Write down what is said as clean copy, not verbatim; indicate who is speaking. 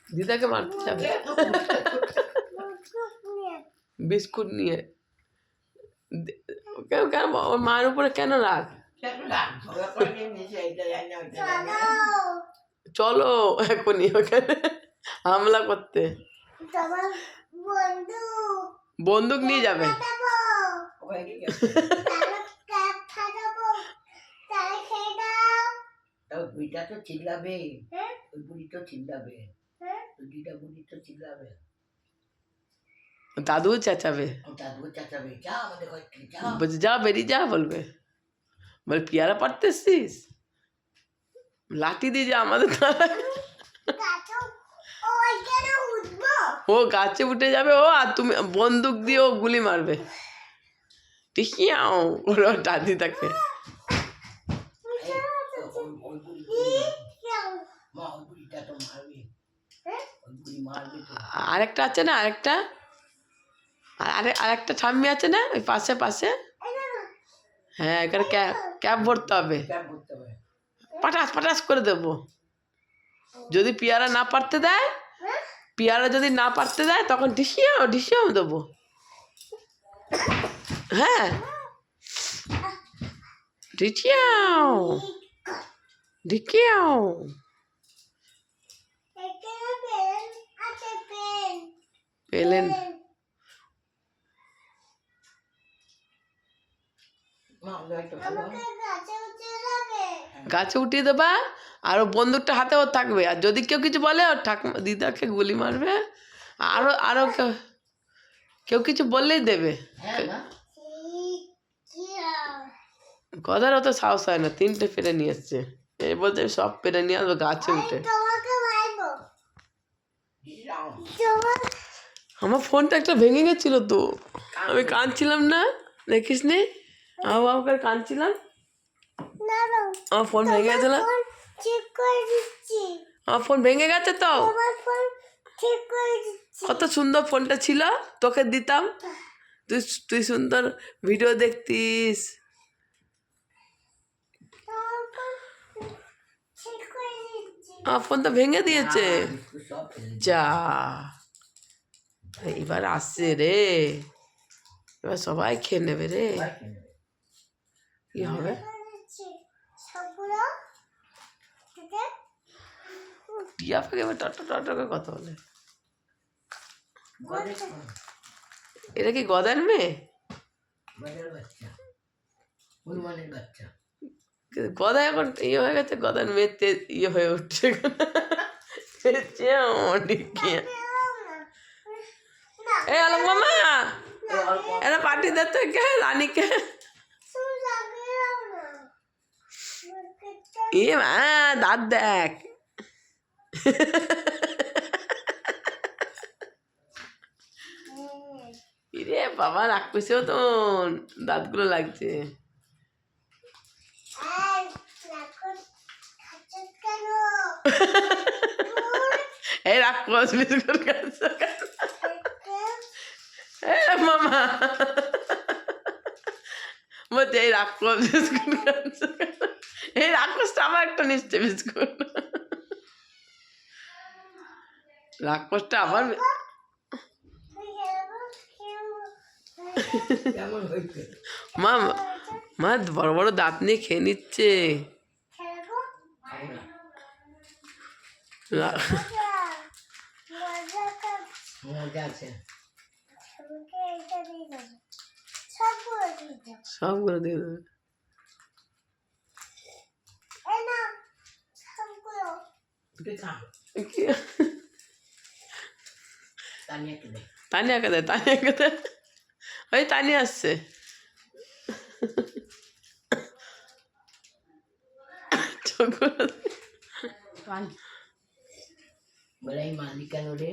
Speaker 1: দিদাকে মারতে যাবে বিস্কুট নিয়ে কেন কেন ওর মায়ের উপরে কেন রাগ চলো এখনই ওখানে হামলা করতে বন্দুক নিয়ে যাবে
Speaker 2: বুড়িটা তো চিল্লাবে ওই বুড়ি তো চিল্লাবে ওই দুইটা বুড়ি তো চিল্লাবে
Speaker 1: দাদু চেঁচাবে
Speaker 2: দাদু চাচাবে যা আমাদের ঘর থেকে যা
Speaker 1: বলছে যা বেরিয়ে যা বলবে বলে পেয়ারা পারতেছিস লাঠি দিয়ে যা আমাদের ও গাছে উঠে যাবে ও আর তুমি বন্দুক দিয়ে ও গুলি মারবে টিকিয়াও ওর দাদি তাকে আরেকটা আছে না আরেকটা আরেকটা ঠাম্মি আছে না ওই পাশে পাশে হ্যাঁ এখানে ক্যাব ভরতে হবে পাটাস পাটাস করে দেবো যদি পেয়ারা না পারতে দেয় পেয়ারা যদি না পারতে দেয় তখন ঢিসিয়াও দেবো হ্যাঁ ঢিকিয়াও পেলেন গাছে উঠিয়ে দেবা আর ও বন্দুকটা হাতে ওর থাকবে আর যদি কেউ কিছু বলে ওর ঠাকুমা দিদাকে গুলি মারবে আরো কেউ কিছু বললেই দেবে কথার অত সাহস হয় না 3টে পেরে নিয়ে এসছে এই বলছে সব পেরে নিয়ে আসবো গাছে উঠে আমার ফোনটা একটা ভেঙে গেছিল তো আমি কাঁদছিলাম না দেখিস নি আমাকে কাঁদছিলাম আমার ফোন ভেঙে গেছে না আমার ফোন ভেঙে গেছে তো কত সুন্দর ফোনটা ছিল তোকে দিতাম তুই সুন্দর ভিডিও দেখতিস আমার ফোন তো ভেঙে দিয়েছে যা এবার আসছে রে এবার সবাই খেয়ে নেবে রে কি হবে টিয়া পাখি এবার টটকে কথা বলে এটা কি গদার মেয়ে গদা এখন ইয়ে হয়ে গেছে গদার মেয়ে ইয়ে হয়ে উঠছে এই আলো মামা এরা পার্টি দিতে কে রানীকে এ মা দাঁত দেখ রে বাবা রাগ করছেও তো দাঁতগুলো লাগছে এই রাগ করছ বিস্কুট খাচ্ছ মামা বলছে এই রাগ করছ বিস্কুট খাচ্ছ এই রাক্ষসটা আমার একটা নিচ্ছে বিস্কুট রাক্ষসটা আবার মা মা বড় বড় দাঁত নিয়ে খেয়ে নিচ্ছে সবগুলো দিয়ে দেবে তানিয়াকে দে ওই তানিয়া আসছে
Speaker 2: বলে মালিকানো রে